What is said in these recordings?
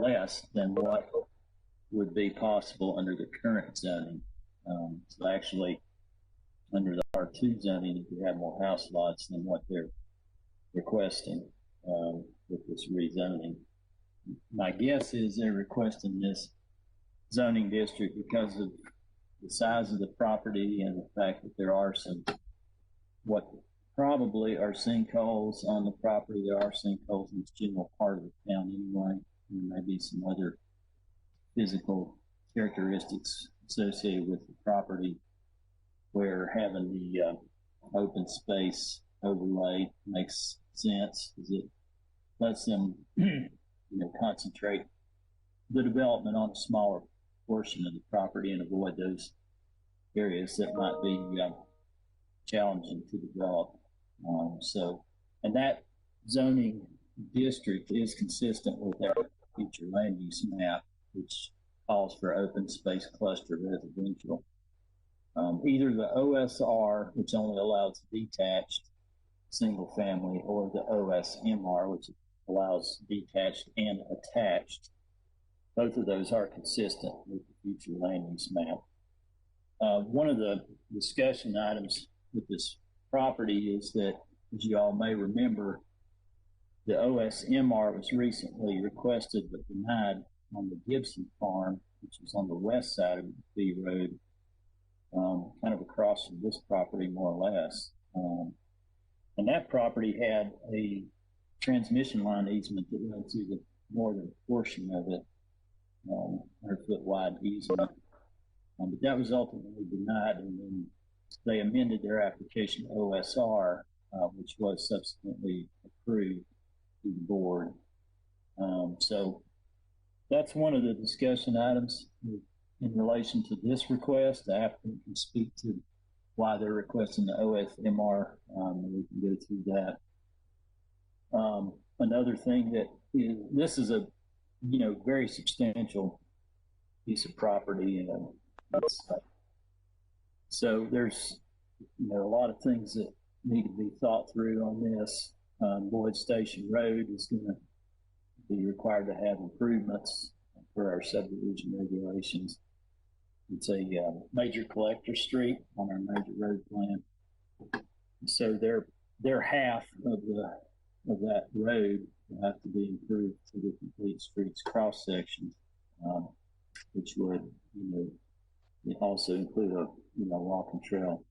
less than what would be possible under the current zoning. So actually, under the R2 zoning, you could have more house lots than what they're requesting with this rezoning. My guess is they're requesting this zoning district because of the size of the property and the fact that there are some, what probably are sinkholes on the property. There are sinkholes in this general part of the town anyway. There may be some other physical characteristics associated with the property where having the open space overlay makes sense because it lets them concentrate the development on a smaller portion of the property and avoid those areas that might be challenging to develop. And that zoning district is consistent with our future land use map, which calls for open space cluster residential. Either the OSR, which only allows detached single family, or the OSMR, which allows detached and attached. Both of those are consistent with the future land use map. One of the discussion items with this property is that, as you all may remember, the OSMR was recently requested but denied on the Gibson farm, which is on the west side of the Mcfee Road, kind of across from this property more or less. And that property had a transmission line easement that went through the northern portion of it, 100-foot wide easement. But that was ultimately denied, and then they amended their application to OSR, which was subsequently approved through the board. So that's one of the discussion items in relation to this request. The applicant can speak to why they're requesting the OSMR, and we can go through that. Another thing that is, this is a very substantial piece of property, and so there's a lot of things that need to be thought through on this. Boyd Station Road is going to be required to have improvements for our subdivision regulations. It's a major collector street on our major road plan, so their half of that road will have to be improved to the complete street's cross section, which would also include a walking trail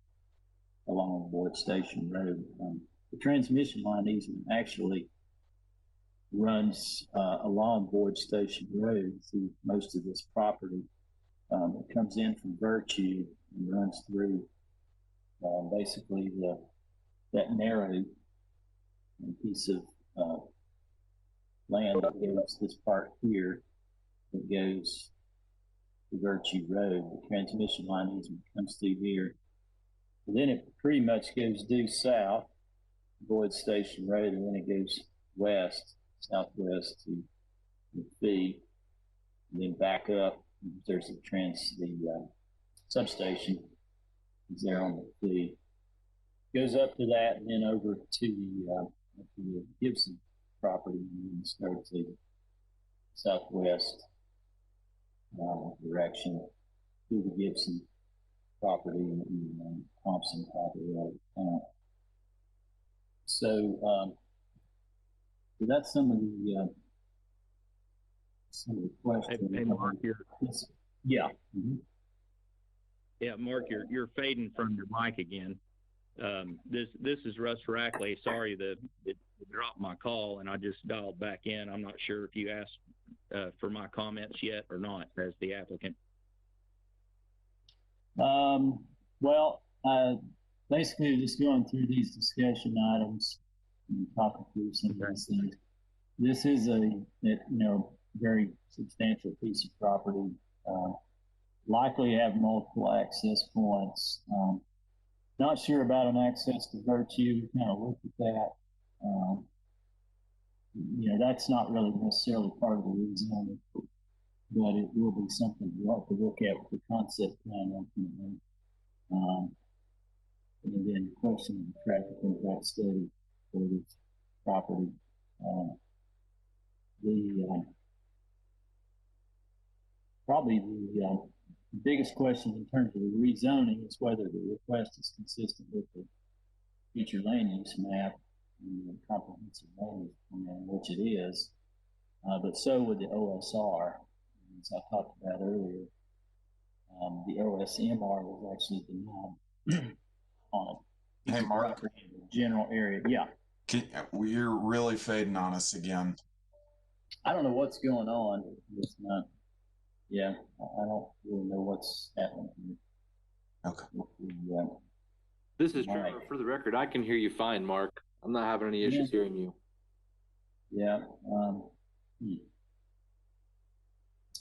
along Boyd Station Road. The transmission line easement actually runs along Boyd Station Road through most of this property. It comes in from Virtue and runs through basically that narrow piece of land that goes this part here that goes to Virtue Road. The transmission line easement comes through here. And then it pretty much goes due south, Boyd Station Road, and then it goes southwest to Mcfee, and then back up. There's the substation is there on Mcfee. Goes up to that and then over to the Gibson property, and then starts the southwest direction through the Gibson property and Thompson property. So that's some of the questions. Hey, Mark, yeah. Mm-hmm. Yeah, Mark, you're fading from your mic again. This is Russ Rackley. Sorry that it dropped my call and I just dialed back in. I'm not sure if you asked for my comments yet or not as the applicant. Well, basically just going through these discussion items and talking through some of these things. This is a very substantial piece of property. Likely have multiple access points. Not sure about an access to Virtue. We kind of looked at that. That's not really necessarily part of the rezoning, but it will be something we'll have to look at with the concept plan ultimately. And then the question of the traffic impact study for this property. probably the biggest question in terms of the rezoning is whether the request is consistent with the future land use map and the comprehensive land use plan, which it is, but so would the OSR. As I talked about earlier, the OSMR was actually denied on a Hey, Mark. property in the general area. Yeah. You're really fading on us again. I don't know what's going on. It's not. Yeah, I don't really know what's happening here. Okay. This is Trevor. For the record, I can hear you fine, Mark. I'm not having any issues hearing you. Yeah.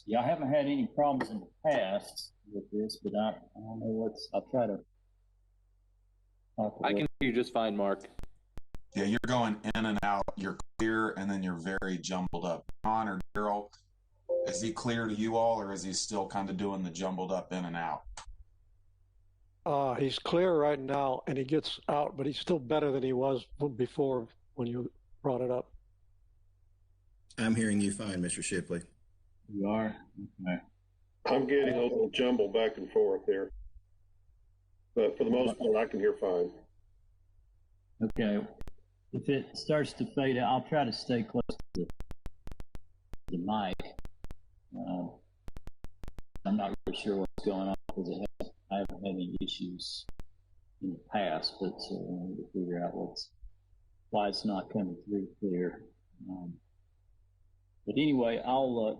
Yeah, I haven't had any problems in the past with this, but I don't know what's. I'll try to. I can hear you just fine, Mark. Yeah, you're going in and out. You're clear, and then you're very jumbled up. John or Daryl, is he clear to you all, or is he still kind of doing the jumbled up in and out? He's clear right now, and he gets out, but he's still better than he was before when you brought it up. I'm hearing you fine, Mr. Shipley. You are? Okay. I'm getting a little jumble back and forth here. But for the most part, I can hear fine. Okay. If it starts to fade out, I'll try to stay close to the mic. I'm not really sure what's going on because I haven't had any issues in the past, but I need to figure out why it's not coming through clear. But anyway,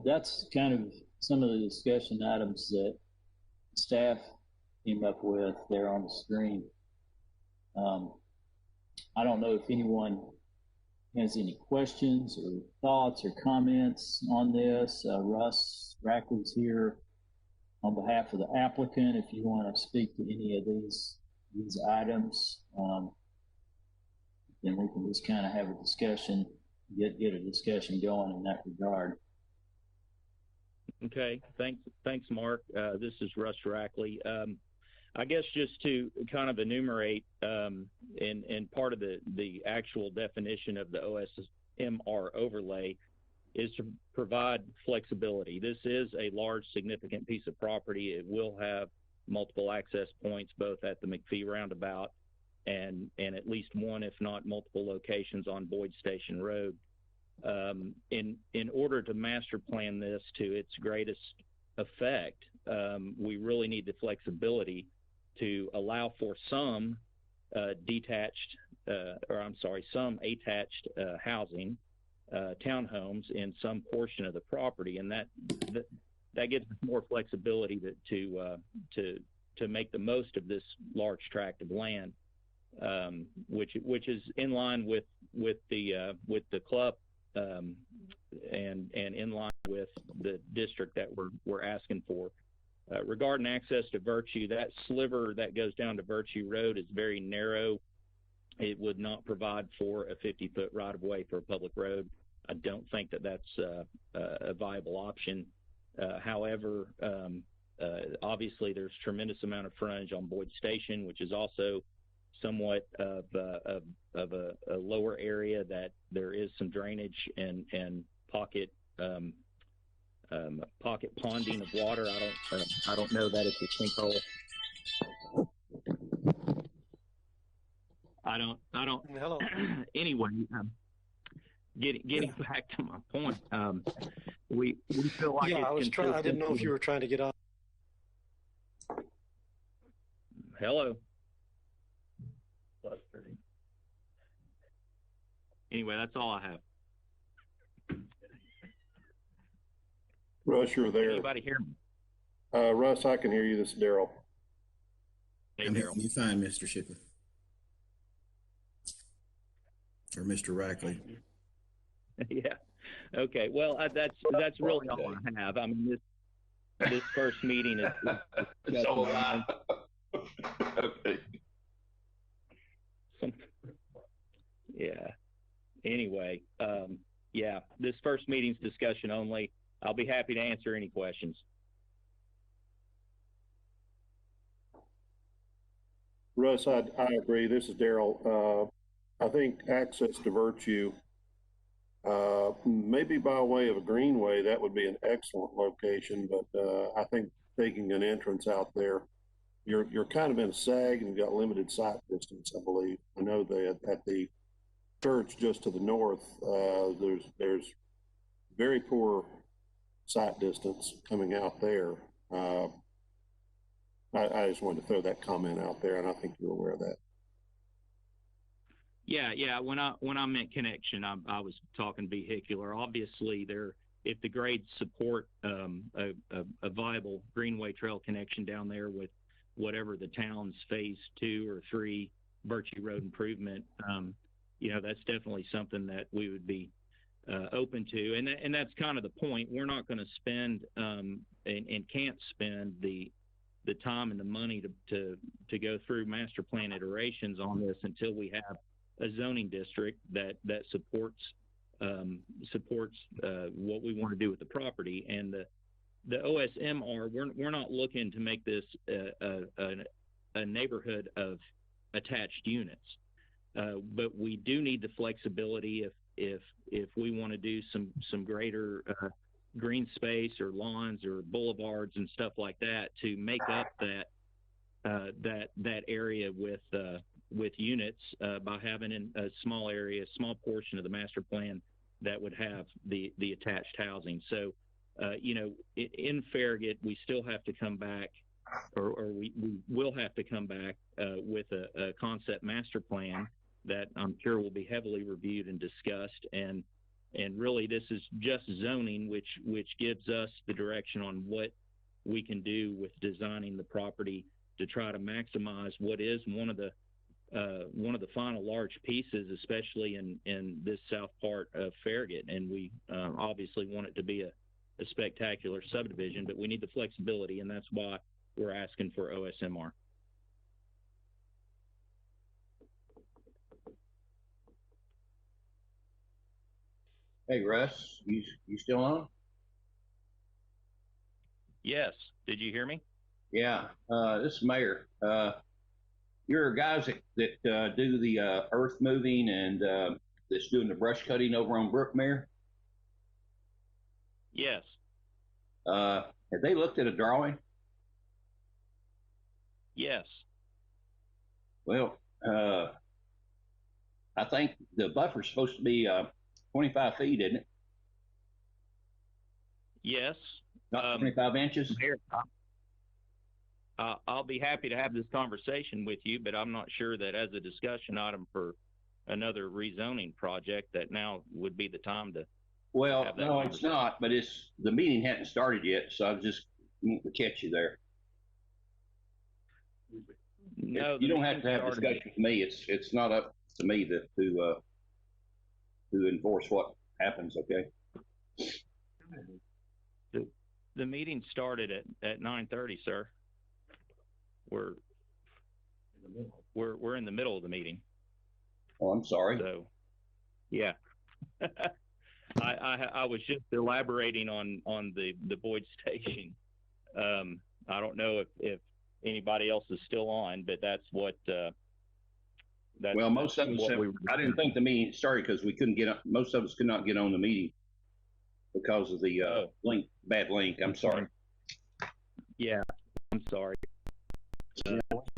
that's kind of some of the discussion items that staff came up with there on the screen. I don't know if anyone has any questions or thoughts or comments on this. Russ Rackley's here on behalf of the applicant. If you want to speak to any of these items, then we can just kind of have a discussion, get a discussion going in that regard. Okay, thanks, Mark. This is Russ Rackley. I guess just to kind of enumerate, and part of the actual definition of the OSMR overlay is to provide flexibility. This is a large, significant piece of property. It will have multiple access points, both at the Mcfee roundabout and at least one, if not multiple locations on Boyd Station Road. In order to master plan this to its greatest effect, we really need the flexibility to allow for some some attached housing, townhomes in some portion of the property, and that gives us more flexibility to make the most of this large tract of land, which is in line with the club and in line with the district that we're asking for. Regarding access to Virtue, that sliver that goes down to Virtue Road is very narrow. It would not provide for a 50-foot right-of-way for a public road. I don't think that that's a viable option. However, obviously there's tremendous amount of frontage on Boyd Station, which is also somewhat of a lower area that there is some drainage and pocket ponding of water. I don't know that it's a sinkhole. I don't. Hello. Anyway, getting back to my point, we feel like I didn't know if you were trying to get on. Hello. Anyway, that's all I have. Russ, you're there. Anybody hear me? Russ, I can hear you. This is Daryl. Hey, I'm Daryl. hearing you fine, Mr. Shipley. Or Mr. Rackley. Yeah. Okay. Well, that's really all I have. I mean, this first meeting is Okay. Yeah. Anyway, yeah, this first meeting's discussion only. I'll be happy to answer any questions. Russ, I agree. This is Daryl. I think access to Virtue, Maybe by way of a greenway, that would be an excellent location, but I think taking an entrance out there, you're kind of in a sag and you've got limited sight distance, I believe. I know that at the church just to the north, there's very poor sight distance coming out there. I just wanted to throw that comment out there, and I think you're aware of that. Yeah. When I meant connection, I was talking vehicular. Obviously, if the grades support a viable greenway trail connection down there with whatever the town's phase 2 or 3 Virtue Road improvement, that's definitely something that we would be open to, and that's kind of the point. We're not going to spend and can't spend the time and the money to go through master plan iterations on this until we have a zoning district that supports what we want to do with the property. And the OSMR, we're not looking to make this a neighborhood of attached units, but we do need the flexibility if we want to do some greater green space or lawns or boulevards and stuff like that to make up that area with units by having a small area, a small portion of the master plan that would have the attached housing. So, in Farragut, we still have to come back, or we will have to come back with a concept master plan that I'm sure will be heavily reviewed and discussed. And really, this is just zoning, which gives us the direction on what we can do with designing the property to try to maximize what is one of the final large pieces, especially in this south part of Farragut. And we obviously want it to be a spectacular subdivision, but we need the flexibility, and that's why we're asking for OSMR. Hey, Russ, you still on? Yes. Did you hear me? Yeah. This is Mayor. You're guys that do the earth moving and that's doing the brush cutting over on Brookmere? Yes. Have they looked at a drawing? Yes. Well, I think the buffer's supposed to be 25 feet, isn't it? Yes. Not 25 inches? Mayor, I'll be happy to have this conversation with you, but I'm not sure that as a discussion item for another rezoning project that now would be the time to. Well, no, it's not, but the meeting hadn't started yet, so I was just wanting to catch you there. No, you don't have to have a discussion with me. It's not up to me to enforce what happens. Okay. The meeting started at 9:30, sir. We're in the middle of the meeting. Oh, I'm sorry. So, yeah. I was just elaborating on the Boyd station. I don't know if anybody else is still on, but that's what. Well, most of us. I didn't think the meeting started because we couldn't get. Most of us could not get on the meeting because of the bad link. I'm sorry. Yeah, I'm sorry.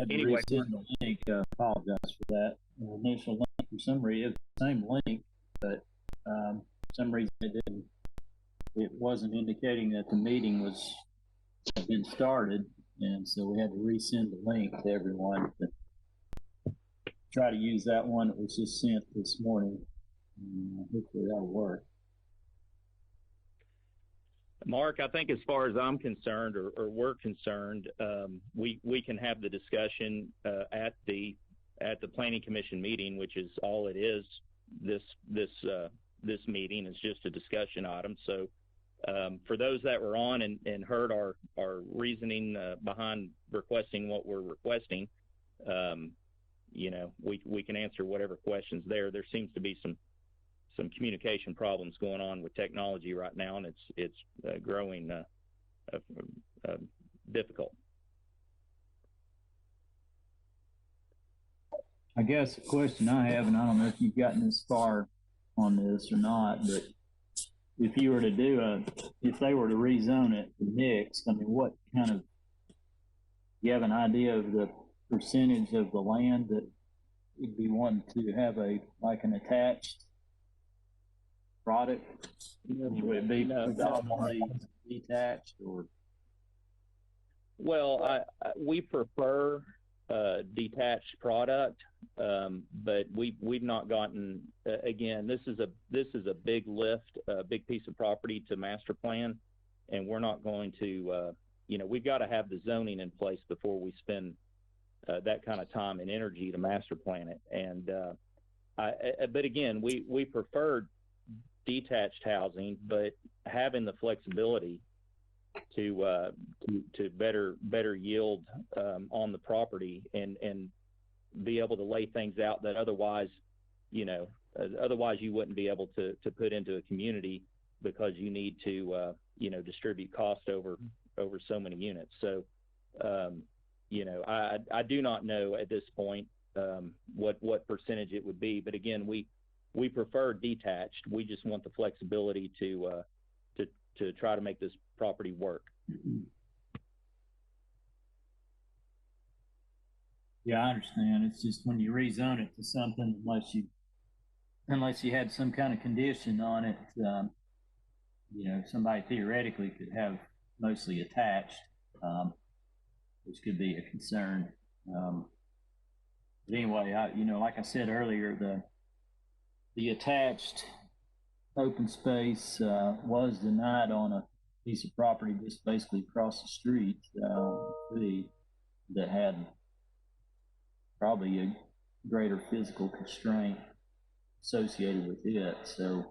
Anyway, the link. Apologize for that. The initial link, for some reason, it's the same link, but for some reason it wasn't indicating that the meeting had been started, and so we had to resend the link to everyone to try to use that one that was just sent this morning. Hopefully that'll work. Mark, I think as far as I'm concerned, or we're concerned, we can have the discussion at the Planning Commission meeting, which is all it is. This meeting is just a discussion item. So for those that were on and heard our reasoning behind requesting what we're requesting, we can answer whatever questions there. There seems to be some communication problems going on with technology right now, and it's growing difficult. I guess the question I have, and I don't know if you've gotten this far on this or not, but if you were to if they were to rezone it to mixed, I mean, what kind of, you have an idea of the percentage of the land that you'd be wanting to have like an attached product? Would it be predominantly detached or? Well, we prefer detached product, but we've not gotten. Again, this is a big lift, a big piece of property to master plan, and we're not going to. We've got to have the zoning in place before we spend that kind of time and energy to master plan it. And but again, we prefer detached housing, but having the flexibility to better yield on the property and be able to lay things out that otherwise you wouldn't be able to put into a community because you need to distribute cost over so many units. So I do not know at this point what percentage it would be, but again, we prefer detached. We just want the flexibility to try to make this property work. Yeah, I understand. It's just when you rezone it to something, unless you had some kind of condition on it, somebody theoretically could have mostly attached, which could be a concern. But anyway, like I said earlier, the attached open space was denied on a piece of property just basically across the street that had probably a greater physical constraint associated with it. So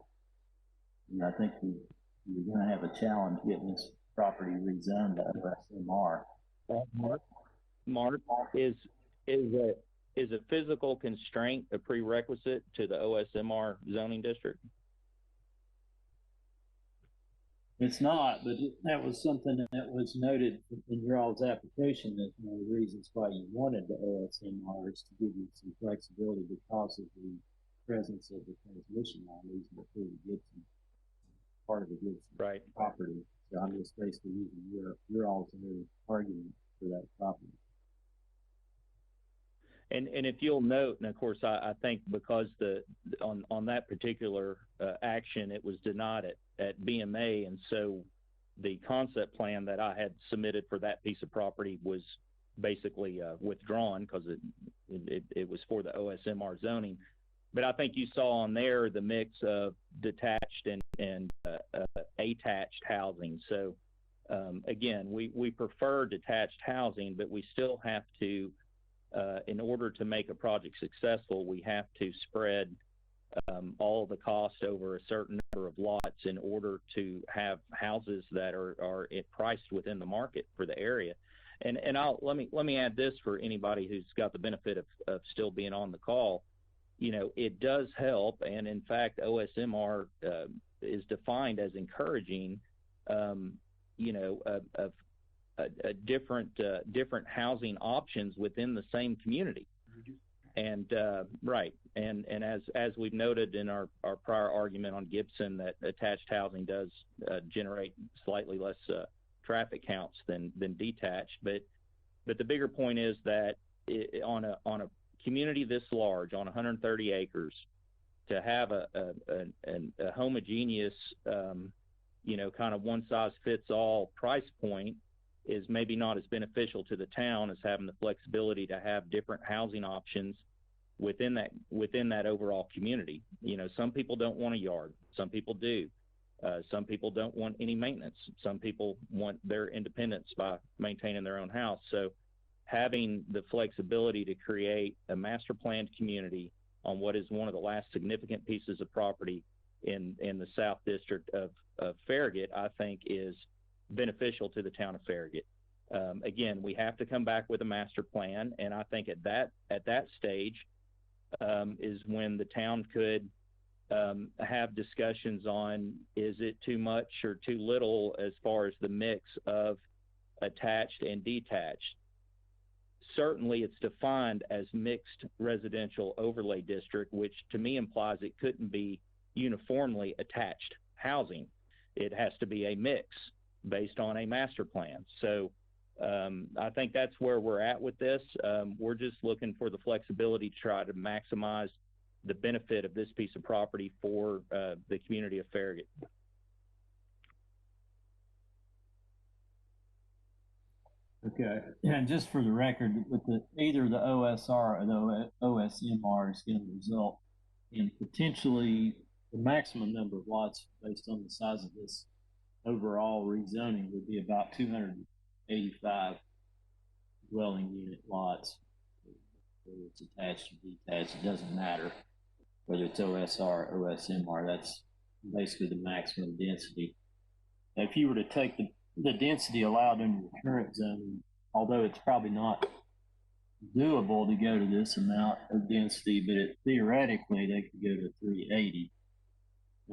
I think we're going to have a challenge getting this property rezoned by OSMR. Mark, is a physical constraint a prerequisite to the OSMR zoning district? It's not, but that was something that was noted in your all's application, that one of the reasons why you wanted the OSMR is to give you some flexibility because of the presence of the transmission line easement through the Gibson, part of the Gibson property. So I'm just basically using your all's argument for that property. And if you'll note, and of course I think because on that particular action it was denied at BMA, and so the concept plan that I had submitted for that piece of property was basically withdrawn because it was for the OSMR zoning. But I think you saw on there the mix of detached and attached housing. So again, we prefer detached housing, but we still have to, in order to make a project successful, we have to spread all of the cost over a certain number of lots in order to have houses that are priced within the market for the area. And let me add this for anybody who's got the benefit of still being on the call. It does help, and in fact, OSMR is defined as encouraging, different housing options within the same community. And and as we've noted in our prior argument on Gibson, that attached housing does generate slightly less traffic counts than detached. But the bigger point is that on a community this large, on 130 acres, to have a homogeneous, kind of one size fits all price point is maybe not as beneficial to the town as having the flexibility to have different housing options within that overall community. Some people don't want a yard, some people do. Some people don't want any maintenance. Some people want their independence by maintaining their own house. So having the flexibility to create a master planned community on what is one of the last significant pieces of property in the South District of Farragut, I think is beneficial to the town of Farragut. Again, we have to come back with a master plan, and I think at that stage is when the town could have discussions on, is it too much or too little as far as the mix of attached and detached. Certainly it's defined as mixed residential overlay district, which to me implies it couldn't be uniformly attached housing. It has to be a mix based on a master plan. So I think that's where we're at with this. We're just looking for the flexibility to try to maximize the benefit of this piece of property for the community of Farragut. Okay, and just for the record, with either the OSR or the OSMR is going to result in potentially the maximum number of lots based on the size of this overall rezoning would be about 285 dwelling unit lots. Whether it's attached or detached, it doesn't matter. Whether it's OSR or OSMR, that's basically the maximum density. Now, if you were to take the density allowed under the current zoning, although it's probably not doable to go to this amount of density, but theoretically they could go to 380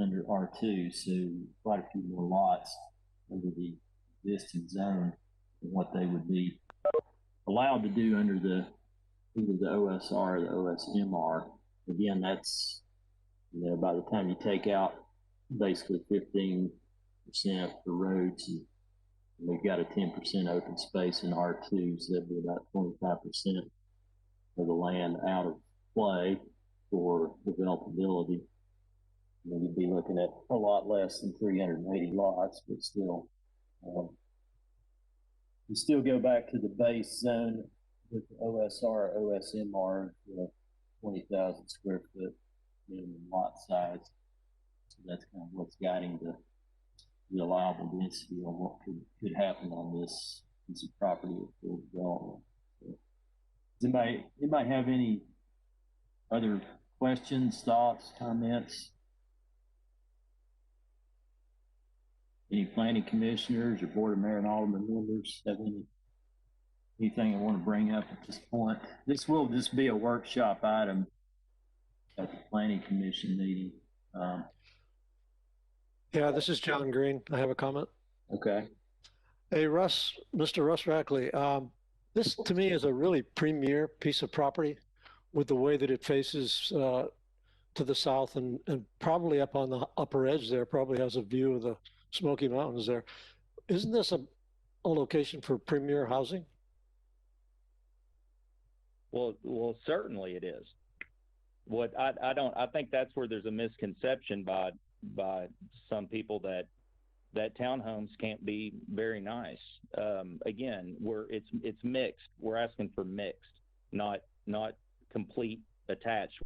under R2, so quite a few more lots under the existing zone than what they would be allowed to do under either the OSR or the OSMR. Again, that's, by the time you take out basically 15% for roads, and we've got a 10% open space in R2, so that'd be about 25% of the land out of play for developability. You'd be looking at a lot less than 380 lots, but still, you still go back to the base zone with the OSR, OSMR, 20,000 square foot minimum lot size. So that's kind of what's guiding the allowable density on what could happen on this piece of property with full development. So, anybody have any other questions, thoughts, comments? Any planning commissioners or board of mayor and alderman members have anything I want to bring up at this point? This will just be a workshop item at the planning commission meeting. Yeah, this is John Green. I have a comment. Okay. Hey, Mr. Russ Rackley, this to me is a really premier piece of property with the way that it faces to the south and probably up on the upper edge there, probably has a view of the Smoky Mountains there. Isn't this a location for premier housing? Well, certainly it is. I think that's where there's a misconception by some people that townhomes can't be very nice. Again, it's mixed. We're asking for mixed, not complete attached.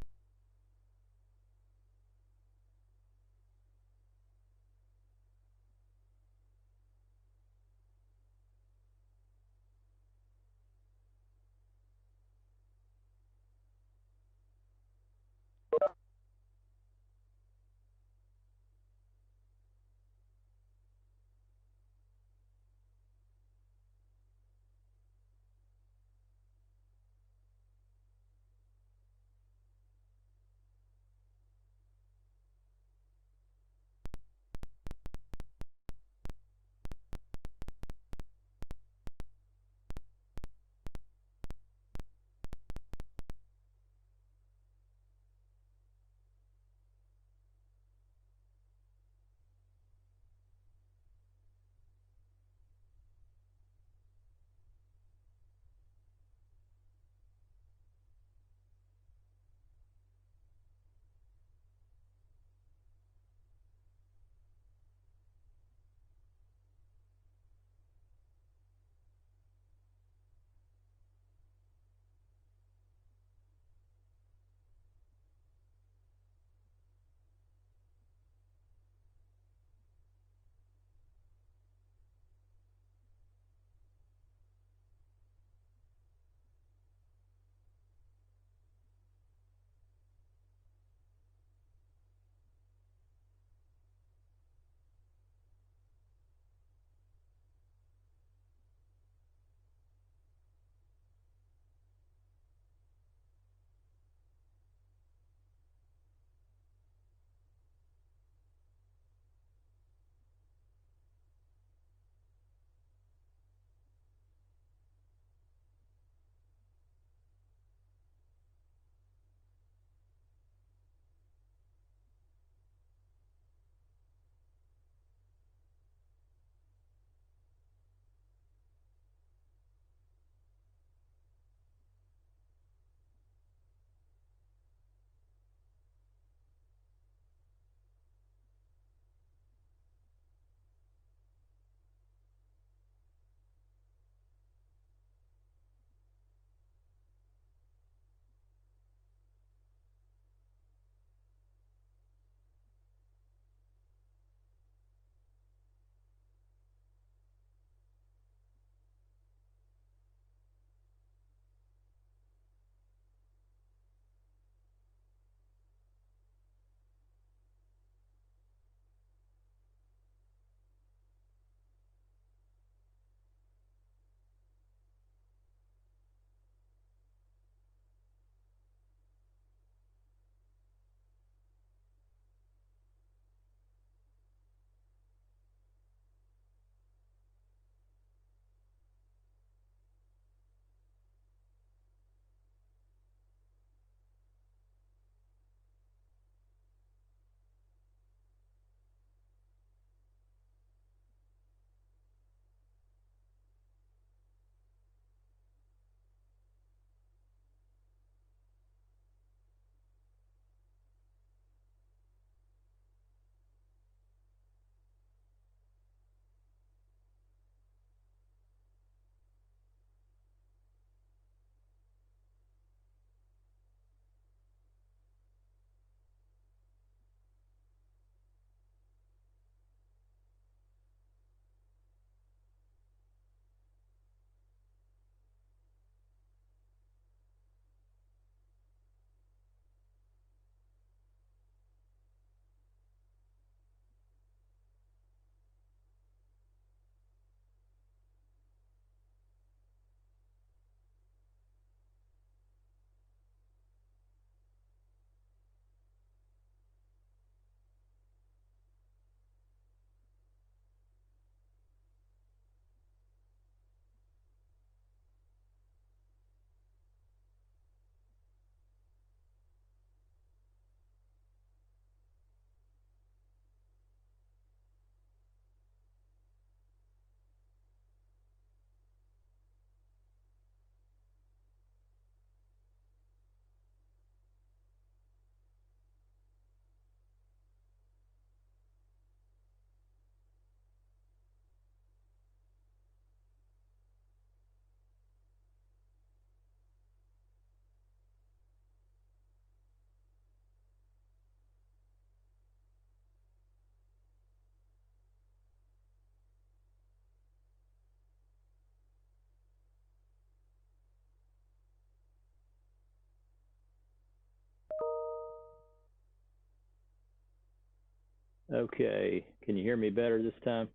Okay, can you hear me better this time?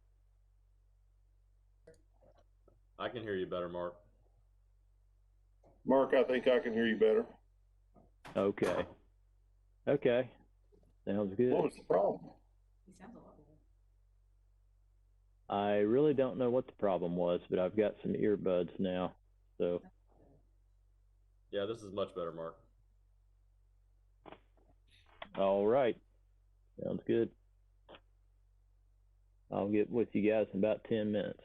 I can hear you better, Mark. Mark, I think I can hear you better. Okay. Okay. Sounds good. What was the problem? I really don't know what the problem was, but I've got some earbuds now. So. Yeah, this is much better, Mark. All right. Sounds good. I'll get with you guys in about 10 minutes.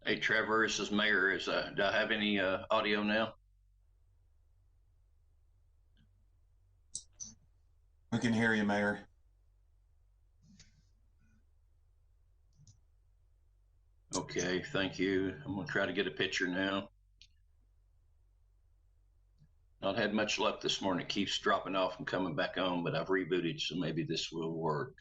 Hey, Trevor, this is Mayor. Do I have any audio now? We can hear you, Mayor. Okay, thank you. I'm gonna try to get a picture now. Not had much luck this morning. It keeps dropping off and coming back on, but I've rebooted, so maybe this will work.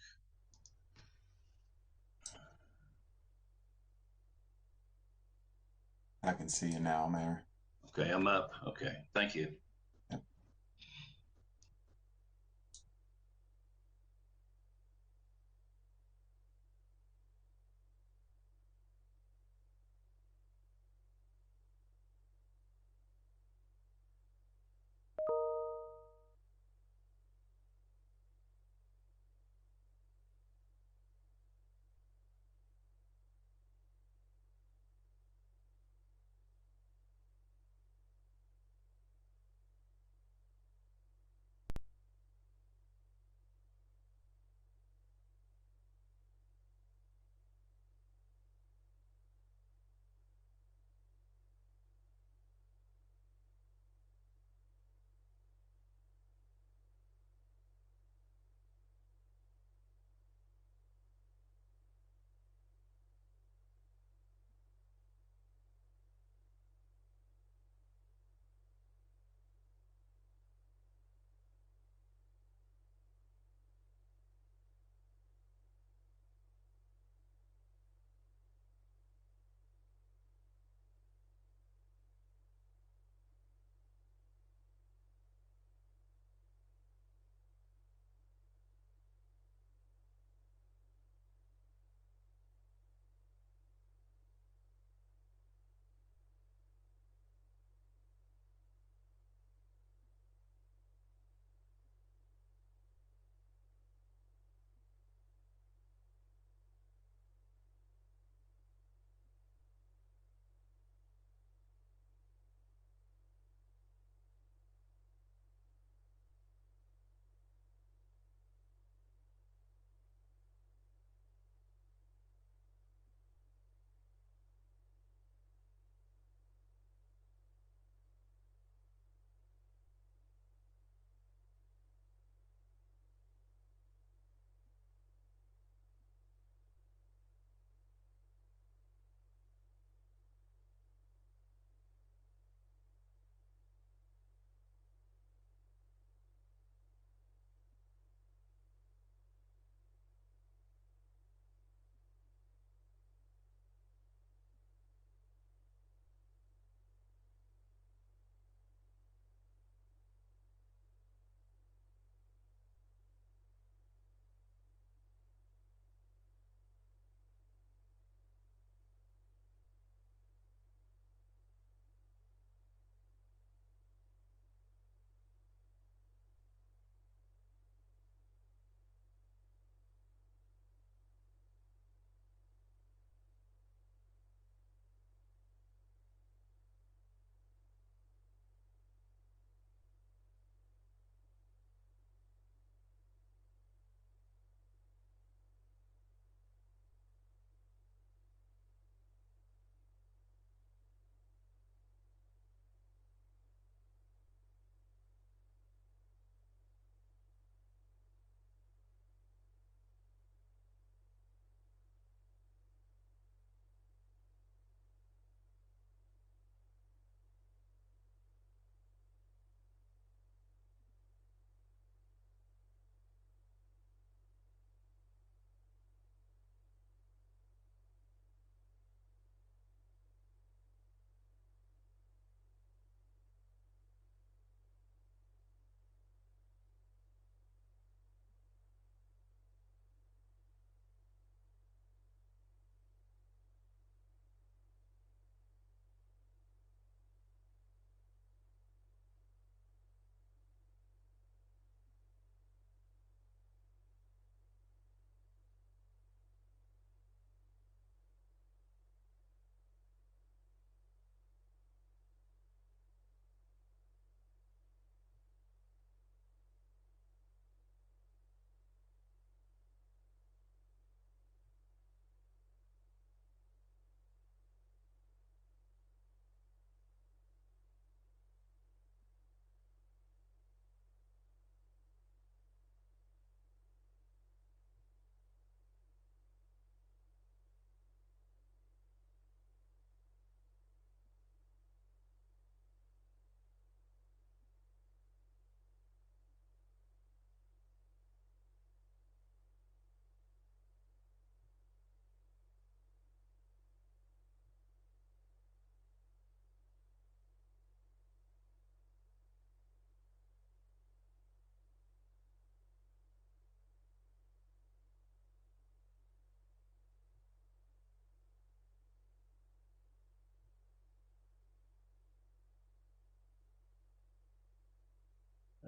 I can see you now, Mayor. Okay, I'm up. Okay, thank you. Yep.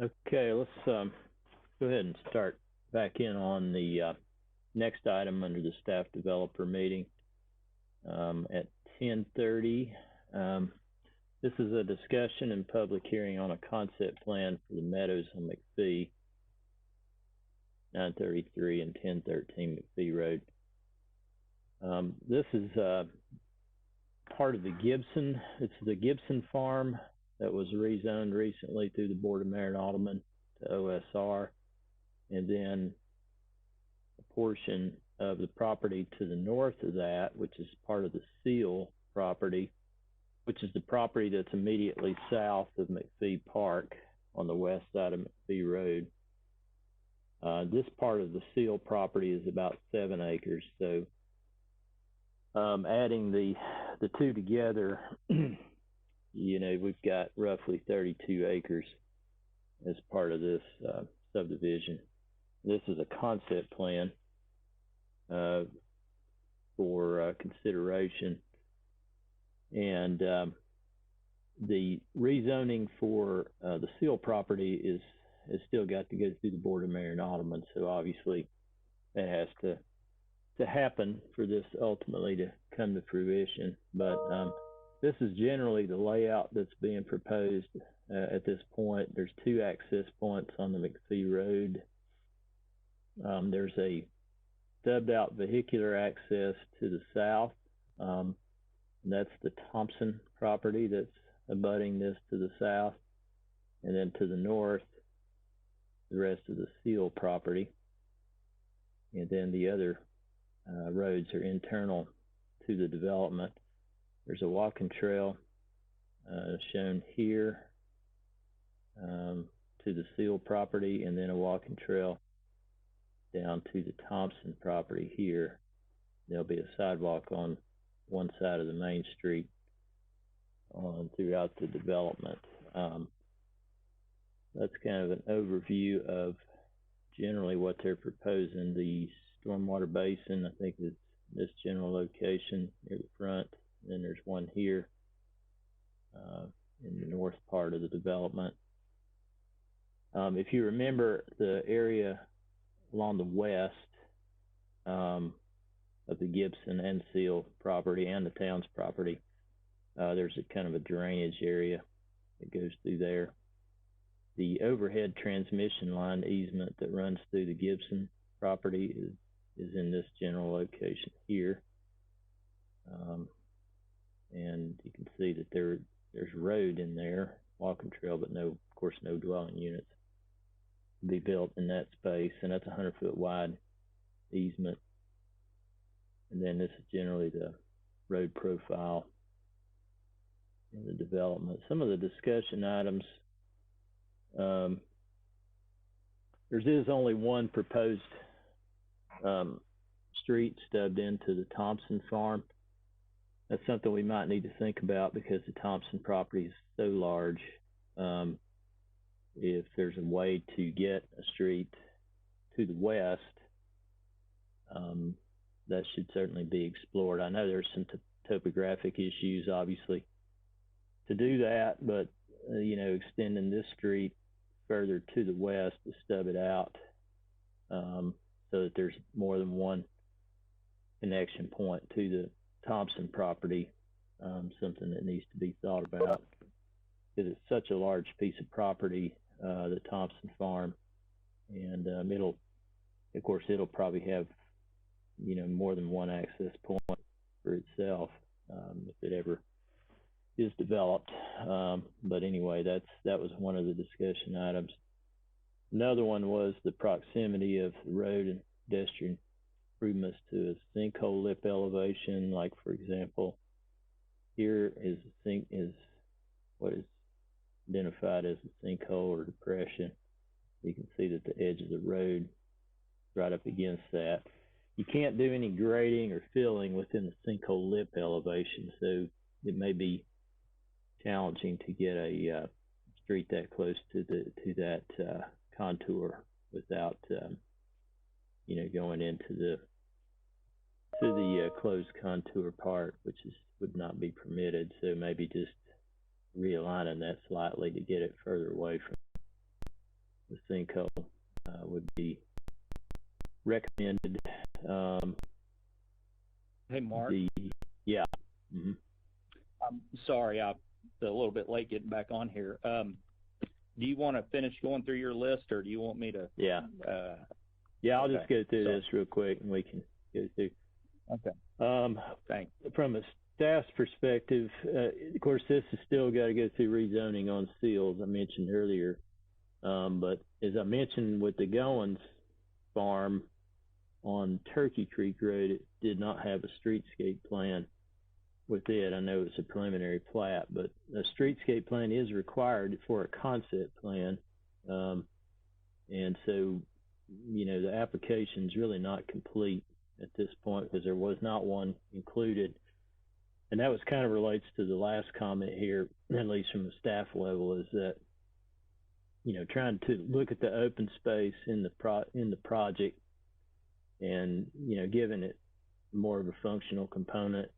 Okay, let's go ahead and start back in on the next item under the staff developer meeting at 10:30. This is a discussion and public hearing on a concept plan for the Meadows on Mcfee, 933 and 1013 Mcfee Road. This is part of the Gibson. It's the Gibson farm that was rezoned recently through the Board of Mayor and Aldermen to OSR, and then a portion of the property to the north of that, which is part of the Seal property, which is the property that's immediately south of Mcfee Park on the west side of Mcfee Road. This part of the Seal property is about 7 acres, so adding the two together, we've got roughly 32 acres as part of this subdivision. This is a concept plan for consideration, and the rezoning for the Seal property has still got to go through the Board of Mayor and Aldermen, so obviously that has to happen for this ultimately to come to fruition. But this is generally the layout that's being proposed at this point. There's 2 access points on the Mcfee Road. There's a stubbed out vehicular access to the south. That's the Thompson property that's abutting this to the south. And then to the north, the rest of the Seal property. And then the other roads are internal to the development. There's a walking trail shown here to the Seal property, and then a walking trail down to the Thompson property here. There'll be a sidewalk on one side of the main street throughout the development. That's kind of an overview of generally what they're proposing. The Stormwater Basin, I think, is this general location near the front. And then there's one here in the north part of the development. If you remember the area along the west of the Gibson and Seal property and the town's property, there's a kind of a drainage area that goes through there. The overhead transmission line easement that runs through the Gibson property is in this general location here. And you can see that there's road in there, walking trail, but of course no dwelling units to be built in that space. And that's a 100-foot wide easement. And then this is generally the road profile in the development. Some of the discussion items, there is only one proposed street stubbed into the Thompson farm. That's something we might need to think about because the Thompson property is so large. If there's a way to get a street to the west, that should certainly be explored. I know there's some topographic issues, obviously, to do that, but extending this street further to the west to stub it out so that there's more than one connection point to the Thompson property, something that needs to be thought about because it's such a large piece of property, the Thompson farm, and it'll probably have more than one access point for itself if it ever is developed. But anyway, that was one of the discussion items. Another one was the proximity of the road and pedestrian improvements to a sinkhole lip elevation. Like, for example, here is what is identified as a sinkhole or depression. You can see that the edge of the road is right up against that. You can't do any grading or filling within the sinkhole lip elevation, so it may be challenging to get a street that close to that contour without going into the closed contour part, which would not be permitted. So maybe just realigning that slightly to get it further away from the sinkhole would be recommended. Hey, Mark. Yeah. Mm-hmm. I'm sorry, I'm a little bit late getting back on here. Do you want to finish going through your list, or do you want me to? Yeah. I'll just go through this real quick, and we can go through. Okay. Thanks. From a staff's perspective, of course, this has still got to go through rezoning on seals, I mentioned earlier. But as I mentioned with the Goins farm on Turkey Creek Road, it did not have a streetscape plan with it. I know it's a preliminary plat, but a streetscape plan is required for a concept plan. And so, the application's really not complete at this point because there was not one included. And that was kind of relates to the last comment here, at least from the staff level, is that, trying to look at the open space in the project and, giving it more of a functional component.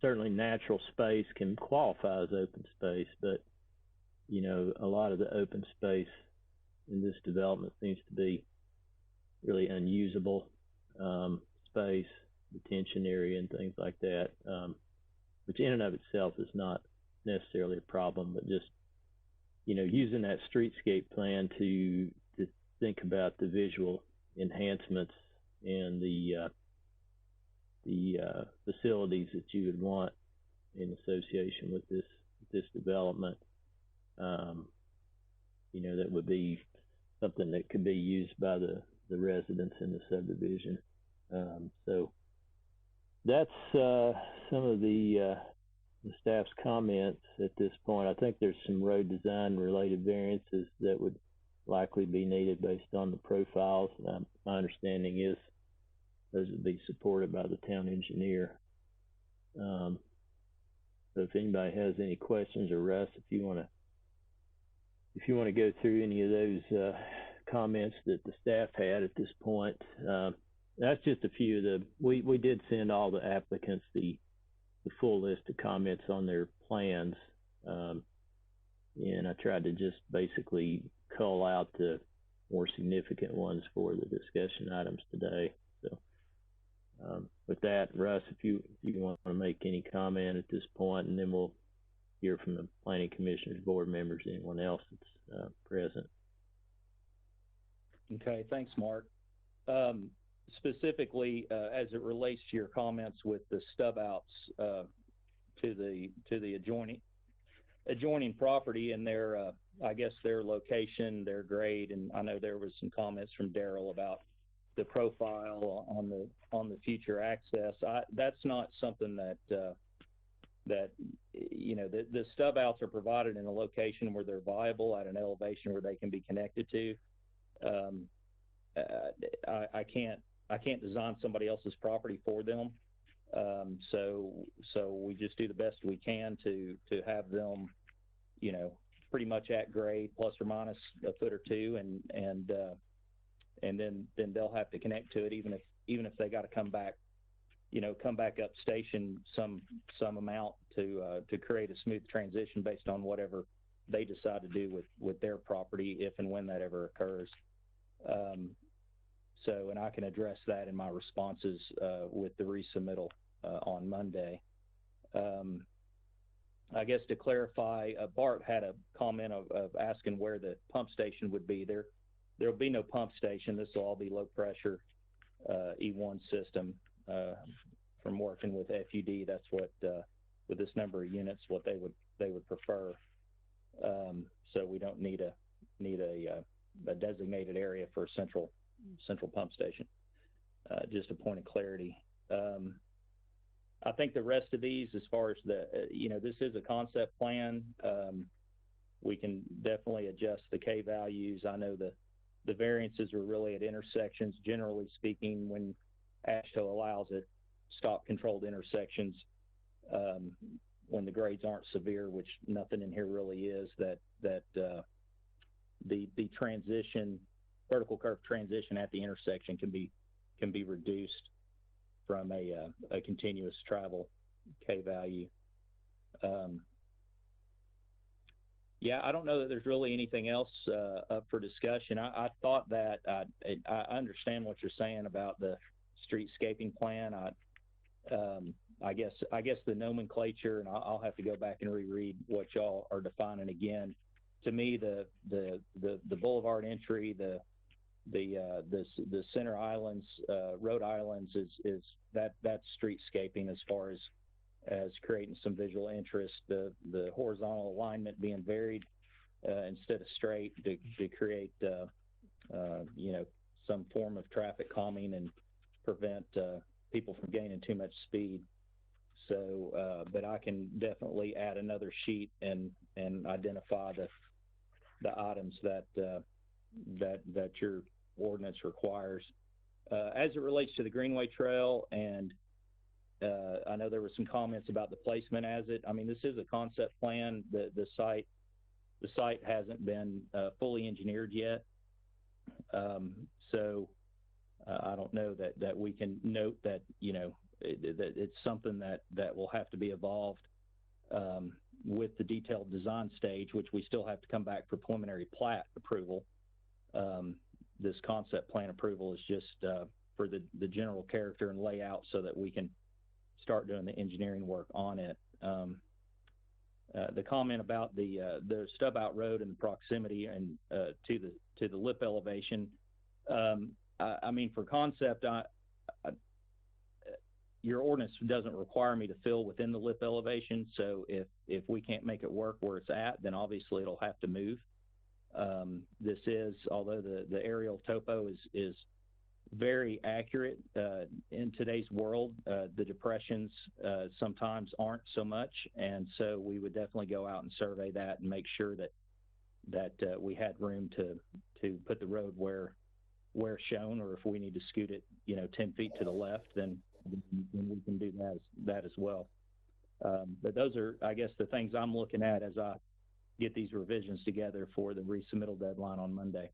Certainly natural space can qualify as open space, but, a lot of the open space in this development seems to be really unusable space, detention area, and things like that, which in and of itself is not necessarily a problem, but just, using that streetscape plan to think about the visual enhancements and the facilities that you would want in association with this development. That would be something that could be used by the residents in the subdivision. So that's some of the staff's comments at this point. I think there's some road design related variances that would likely be needed based on the profiles. My understanding is those would be supported by the town engineer. So if anybody has any questions, or Russ, if you want to go through any of those comments that the staff had at this point, that's just a few of the. We did send all the applicants the full list of comments on their plans, and I tried to just basically cull out the more significant ones for the discussion items today. So with that, Russ, if you want to make any comment at this point, and then we'll hear from the planning commissioners, board members, anyone else that's present. Okay, thanks, Mark. Specifically, as it relates to your comments with the stub outs to the adjoining property and their, I guess their location, their grade, and I know there was some comments from Daryl about the profile on the future access. That's not something that the stub outs are provided in a location where they're viable at an elevation where they can be connected to. I can't design somebody else's property for them. So we just do the best we can to have them, pretty much at grade, plus or minus a foot or two, and then they'll have to connect to it, even if they got to come back up station some amount to create a smooth transition based on whatever they decide to do with their property, if and when that ever occurs. And I can address that in my responses with the resubmittal on Monday. I guess to clarify, Bart had a comment of asking where the pump station would be. There'll be no pump station. This will all be low pressure E1 system. From working with FUD, that's what with this number of units, what they would prefer. So we don't need a designated area for a central pump station. Just a point of clarity. I think the rest of these, as far as this is a concept plan. We can definitely adjust the K values. I know the variances are really at intersections. Generally speaking, when AASHTO allows it, stop controlled intersections, when the grades aren't severe, which nothing in here really is, that the transition, vertical curve transition at the intersection can be reduced from a continuous travel K value. Yeah, I don't know that there's really anything else up for discussion. I thought that I understand what you're saying about the streetscaping plan. I guess the nomenclature, and I'll have to go back and reread what y'all are defining again. To me, the boulevard entry, the center islands, road islands is that's streetscaping as far as creating some visual interest. The horizontal alignment being varied instead of straight to create some form of traffic calming and prevent people from gaining too much speed. So, but I can definitely add another sheet and identify the items that your ordinance requires. As it relates to the Greenway Trail, and I know there were some comments about the placement as it. I mean, this is a concept plan. The site hasn't been fully engineered yet, so I don't know that we can note that that it's something that will have to be evolved with the detailed design stage, which we still have to come back for preliminary plat approval. This concept plan approval is just for the general character and layout so that we can start doing the engineering work on it. The comment about the stub out road and the proximity and to the lip elevation. I mean, for concept, your ordinance doesn't require me to fill within the lip elevation. So if we can't make it work where it's at, then obviously it'll have to move. This is, although the aerial topo is very accurate in today's world, the depressions sometimes aren't so much, and so we would definitely go out and survey that and make sure that we had room to put the road where shown, or if we need to scoot it 10 feet to the left, then we can do that as well. But those are, I guess, the things I'm looking at as I get these revisions together for the resubmittal deadline on Monday.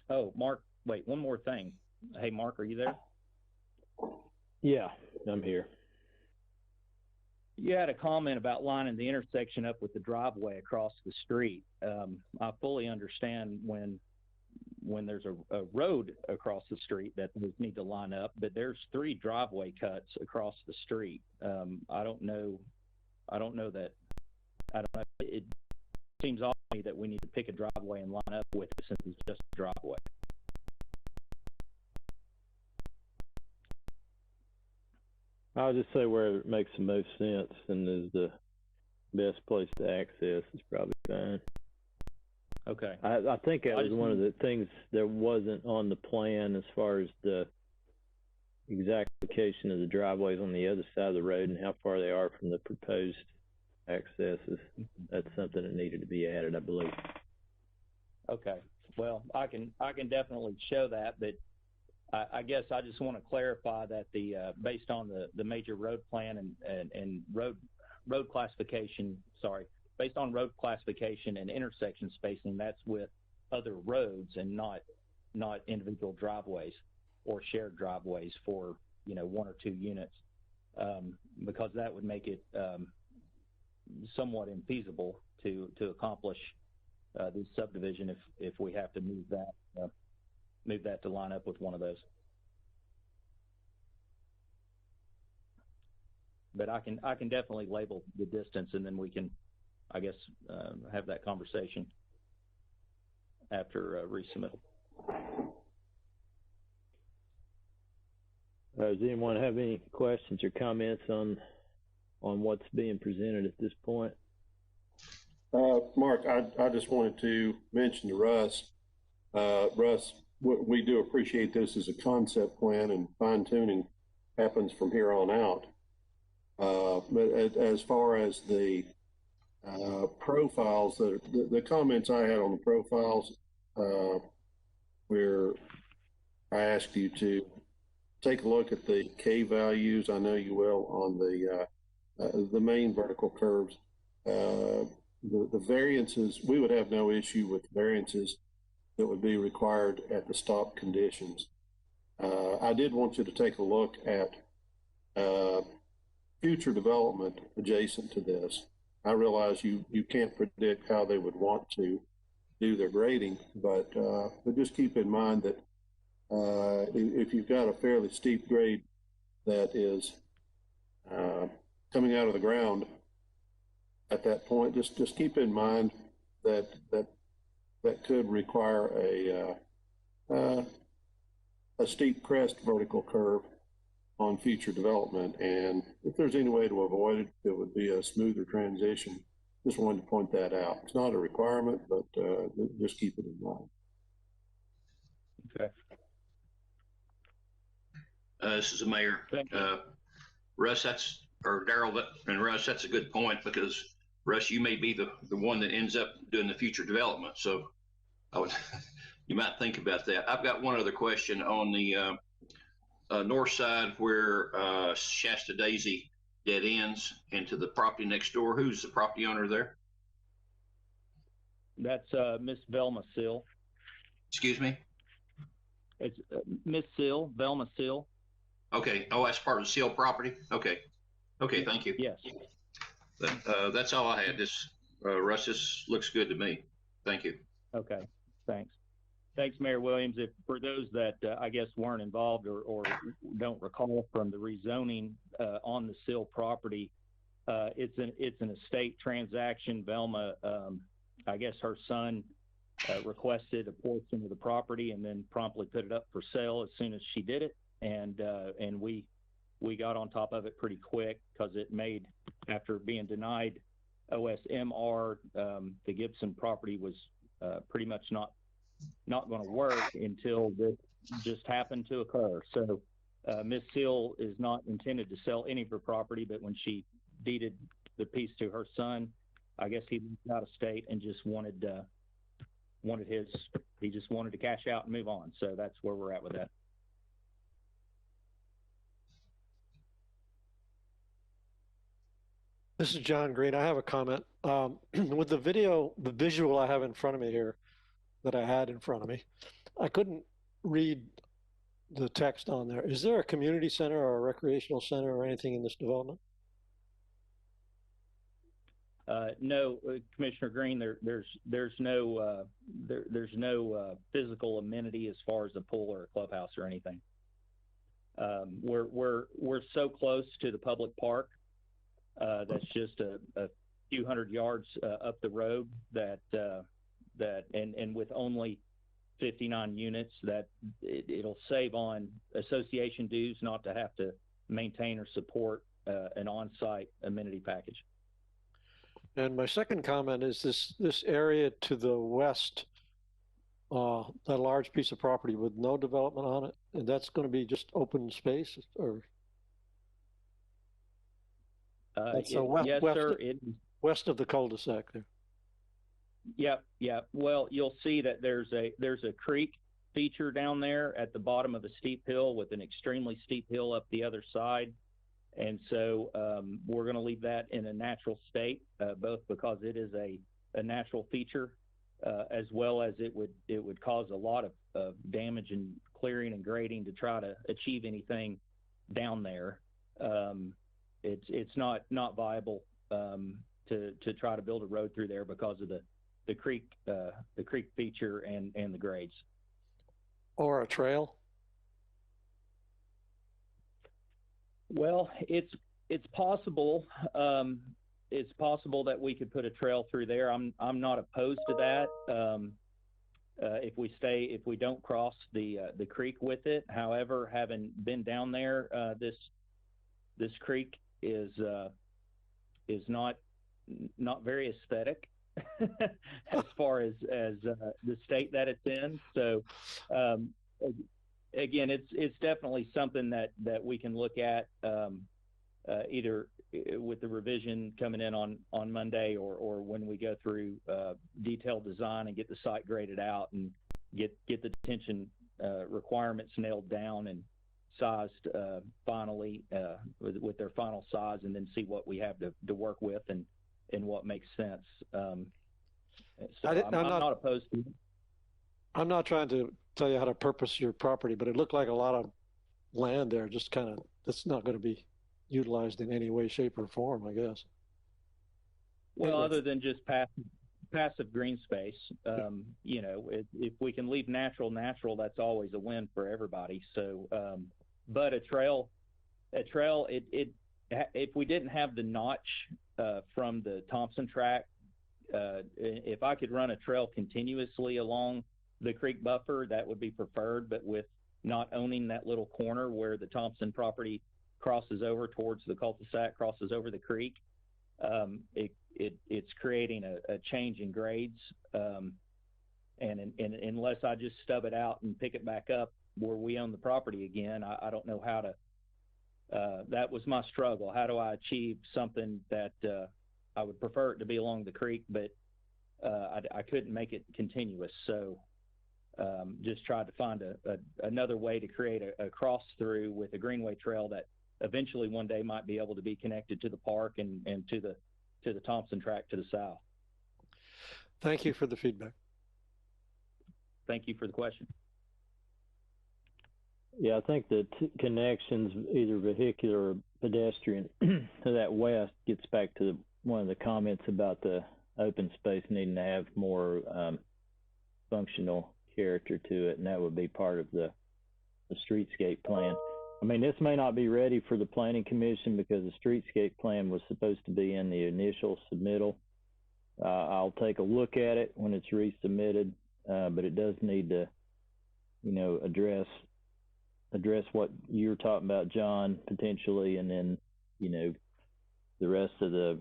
Oh, Mark, wait, one more thing. Hey, Mark, are you there? Yeah, I'm here. You had a comment about lining the intersection up with the driveway across the street. I fully understand when there's a road across the street that those need to line up, but there's 3 driveway cuts across the street. I don't know that. It seems odd to me that we need to pick a driveway and line up with it since it's just a driveway. I'll just say where it makes the most sense and is the best place to access is probably fine. Okay. I think that was one of the things that wasn't on the plan as far as the exact location of the driveways on the other side of the road and how far they are from the proposed accesses. That's something that needed to be added, I believe. Okay. Well, I can definitely show that, but I guess I just want to clarify that based on the major road plan and road classification, based on road classification and intersection spacing, that's with other roads and not individual driveways or shared driveways for 1 or 2 units, because that would make it somewhat infeasible to accomplish this subdivision if we have to move that to line up with one of those. But I can definitely label the distance, and then we can, I guess, have that conversation after resubmittal. Does anyone have any questions or comments on what's being presented at this point? Mark, I just wanted to mention to Russ, we do appreciate this as a concept plan, and fine tuning happens from here on out. But as far as the profiles, the comments I had on the profiles, where I asked you to take a look at the K values. I know you will on the main vertical curves. The variances, we would have no issue with variances that would be required at the stop conditions. I did want you to take a look at future development adjacent to this. I realize you can't predict how they would want to do their grading, but just keep in mind that if you've got a fairly steep grade that is coming out of the ground at that point, just keep in mind that could require a steep crest vertical curve on future development. And if there's any way to avoid it, it would be a smoother transition. Just wanted to point that out. It's not a requirement, but just keep it in mind. Okay. This is the mayor. Russ, Daryl and Russ, that's a good point, because Russ, you may be the one that ends up doing the future development. So you might think about that. I've got one other question on the north side where Shasta Daisy dead ends into the property next door. Who's the property owner there? That's Miss Velma Sill. Excuse me? It's Miss Sill, Velma Sill. Okay. Oh, that's part of the Sill property? Okay. Okay, thank you. Yes. That's all I had. Russ, this looks good to me. Thank you. Okay, thanks. Thanks, Mayor Williams. If for those that I guess weren't involved or don't recall from the rezoning on the Sill property, it's an estate transaction. Velma, I guess her son requested a portion of the property and then promptly put it up for sale as soon as she did it, and we got on top of it pretty quick, because it made, after being denied OSMR, the Gibson property was pretty much not going to work until this just happened to occur. So Miss Sill is not intended to sell any of her property, but when she deeded the piece to her son, I guess he moved out of state and just wanted to cash out and move on. So that's where we're at with that. This is John Green. I have a comment. With the visual I have in front of me here, that I had in front of me, I couldn't read the text on there. Is there a community center or a recreational center or anything in this development? No, Commissioner Green. There's no physical amenity as far as a pool or a clubhouse or anything. We're so close to the public park. That's just a few hundred yards up the road that with only 59 units, that it'll save on association dues not to have to maintain or support an on-site amenity package. And my second comment is this area to the west, that large piece of property with no development on it, and that's going to be just open space, or? That's yes, sir. West of the cul-de-sac there. Yep. Well, you'll see that there's a creek feature down there at the bottom of a steep hill with an extremely steep hill up the other side. And so we're going to leave that in a natural state, both because it is a natural feature, as well as it would cause a lot of damage and clearing and grading to try to achieve anything down there. It's not viable to try to build a road through there because of the creek feature and the grades. Or a trail? Well, it's possible. It's possible that we could put a trail through there. I'm not opposed to that. If we don't cross the creek with it. However, having been down there, this creek is not very aesthetic as far as the state that it's in. So again, it's definitely something that we can look at either with the revision coming in on Monday, or when we go through detailed design and get the site graded out and get the detention requirements nailed down and sized finally with their final size, and then see what we have to work with and what makes sense. So I'm not opposed to it. I'm not trying to tell you how to purpose your property, but it looked like a lot of land there, just kind of, that's not going to be utilized in any way, shape, or form, I guess. Well, other than just passive green space, you know, if we can leave natural, that's always a win for everybody. So, but a trail, if we didn't have the notch from the Thompson track, if I could run a trail continuously along the creek buffer, that would be preferred. But with not owning that little corner where the Thompson property crosses over towards the cul-de-sac, crosses over the creek, it's creating a change in grades. And unless I just stub it out and pick it back up where we own the property again, I don't know how to. That was my struggle. How do I achieve something that I would prefer it to be along the creek, but I couldn't make it continuous. So just tried to find another way to create a cross through with a greenway trail that eventually one day might be able to be connected to the park and to the Thompson track to the south. Thank you for the feedback. Thank you for the question. Yeah, I think the connections, either vehicular or pedestrian, to that west gets back to one of the comments about the open space needing to have more functional character to it, and that would be part of the streetscape plan. I mean, this may not be ready for the Planning Commission because the streetscape plan was supposed to be in the initial submittal. I'll take a look at it when it's resubmitted, but it does need to, you know, address what you're talking about, John, potentially, and then, you know, the rest of the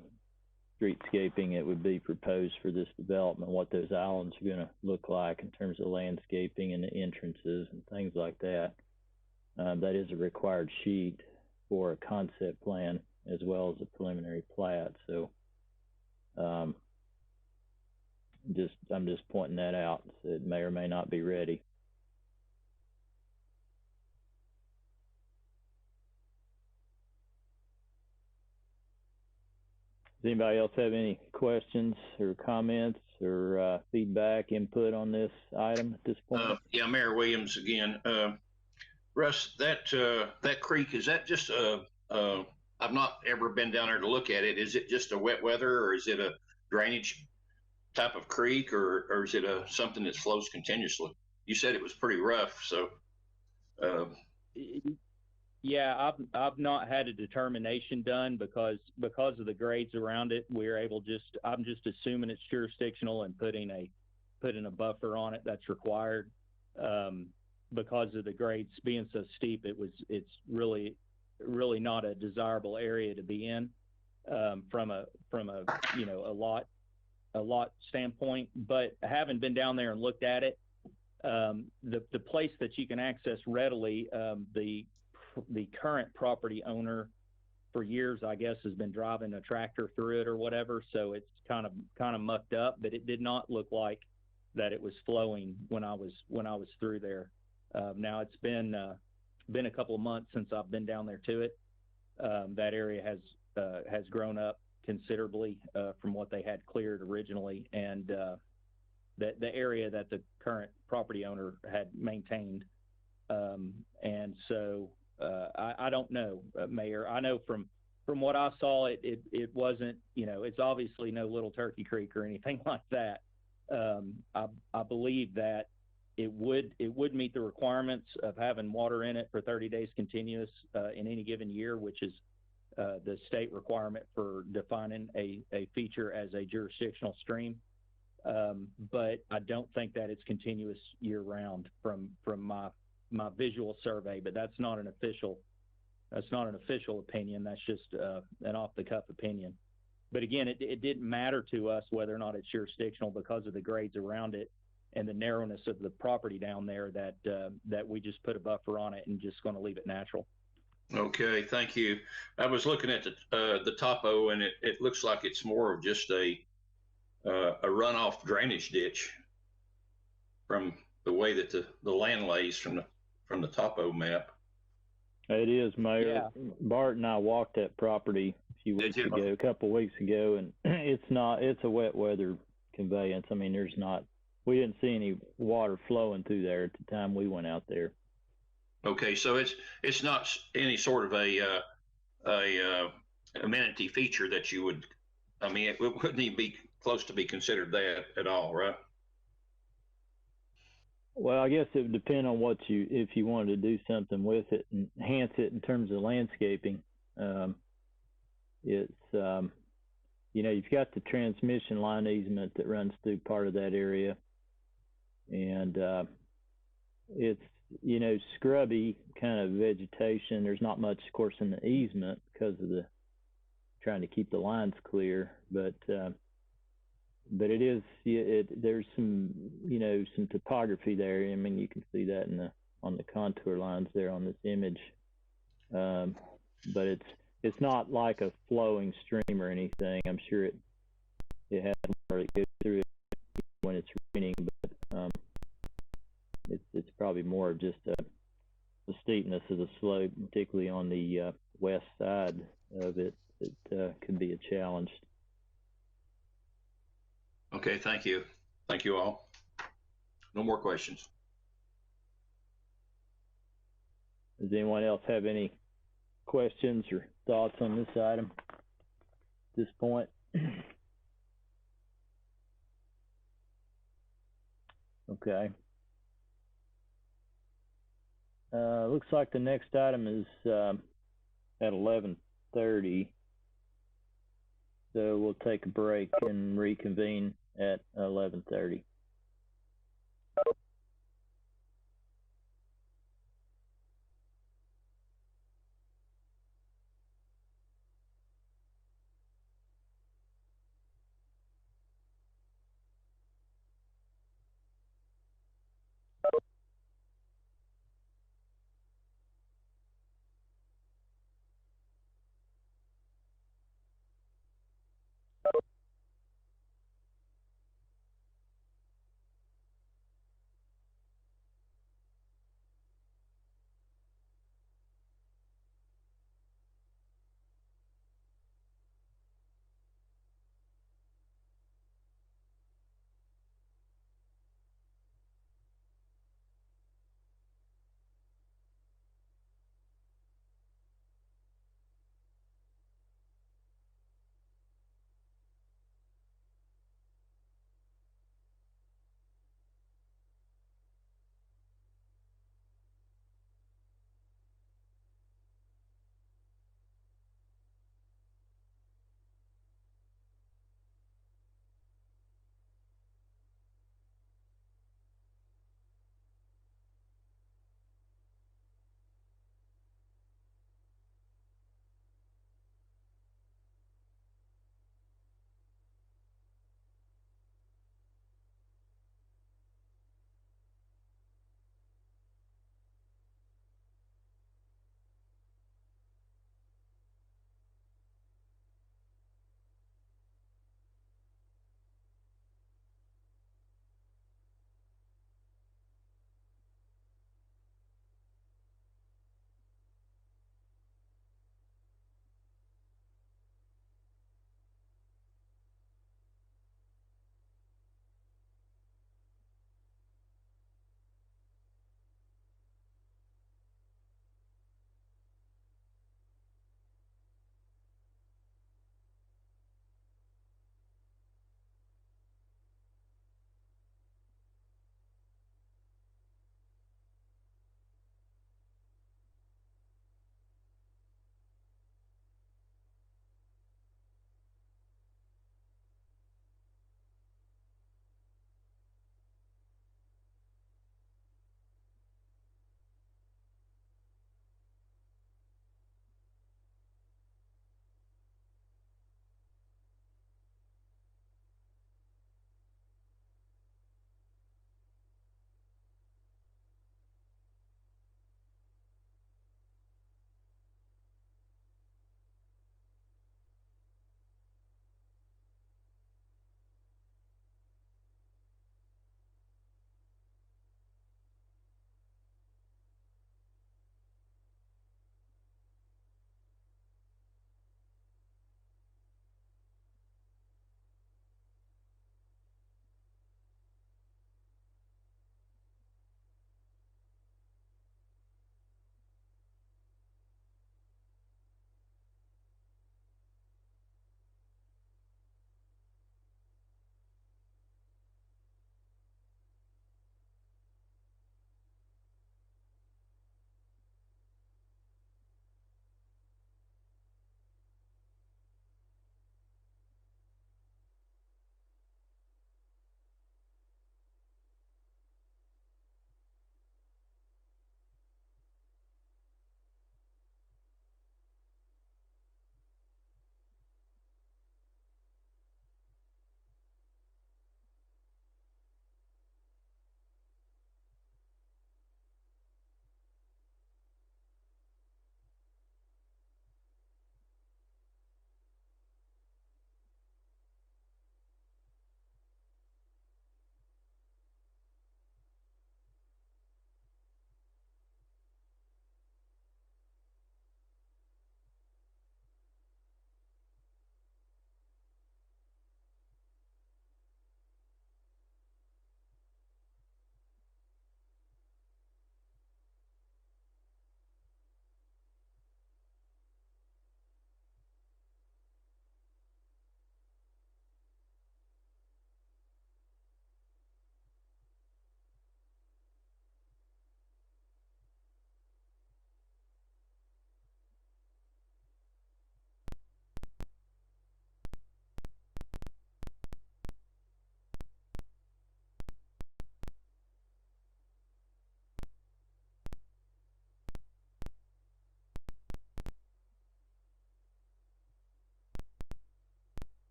streetscaping that would be proposed for this development, what those islands are going to look like in terms of landscaping and the entrances and things like that. That is a required sheet for a concept plan as well as a preliminary plat. So I'm just pointing that out. It may or may not be ready. Does anybody else have any questions or comments or feedback, input on this item at this point? Yeah, Mayor Williams again. Russ, that creek, is that just I've not ever been down there to look at it. Is it just a wet weather, or is it a drainage type of creek, or is it something that flows continuously? You said it was pretty rough, so. Yeah, I've not had a determination done because of the grades around it. We're able I'm just assuming it's jurisdictional and putting a buffer on it that's required. Because of the grades being so steep, it's really not a desirable area to be in from a you know a lot standpoint. But having been down there and looked at it, the place that you can access readily, the current property owner for years, I guess, has been driving a tractor through it or whatever, so it's kind of mucked up. But it did not look like that it was flowing when I was through there. Now it's been a couple of months since I've been down there to it. That area has grown up considerably from what they had cleared originally, and the area that the current property owner had maintained. And so I don't know, Mayor. I know from what I saw, it wasn't, you know, it's obviously no Little Turkey Creek or anything like that. I believe that it would meet the requirements of having water in it for 30 days continuous in any given year, which is the state requirement for defining a feature as a jurisdictional stream. But I don't think that it's continuous year round from my visual survey. But that's not an official opinion. That's just an off the cuff opinion. But again, it didn't matter to us whether or not it's jurisdictional because of the grades around it and the narrowness of the property down there, that we just put a buffer on it and just going to leave it natural. Okay, thank you. I was looking at the topo, and it looks like it's more of just a runoff drainage ditch from the way that the land lays from the topo map. It is, Mayor. Yeah. Bart and I walked that property a couple of weeks ago, and it's a wet weather conveyance. I mean, we didn't see any water flowing through there at the time we went out there. Okay, so it's not any sort of a a amenity feature that you would, I mean, it wouldn't even be close to be considered that at all, right? Well, I guess it would depend on if you wanted to do something with it and enhance it in terms of landscaping. It's, you've got the transmission line easement that runs through part of that area. And it's, scrubby kind of vegetation. There's not much, of course, in the easement because of trying to keep the lines clear. But it is, there's some, some topography there. I mean, you can see that on the contour lines there on this image. But it's not like a flowing stream or anything. I'm sure it has water that goes through it when it's raining, but it's probably more of just the steepness of the slope, particularly on the west side of it, that could be a challenge. Okay, thank you. Thank you all. No more questions. Does anyone else have any questions or thoughts on this item at this point? Okay. Looks like the next item is at 11:30. So we'll take a break and reconvene at 11:30.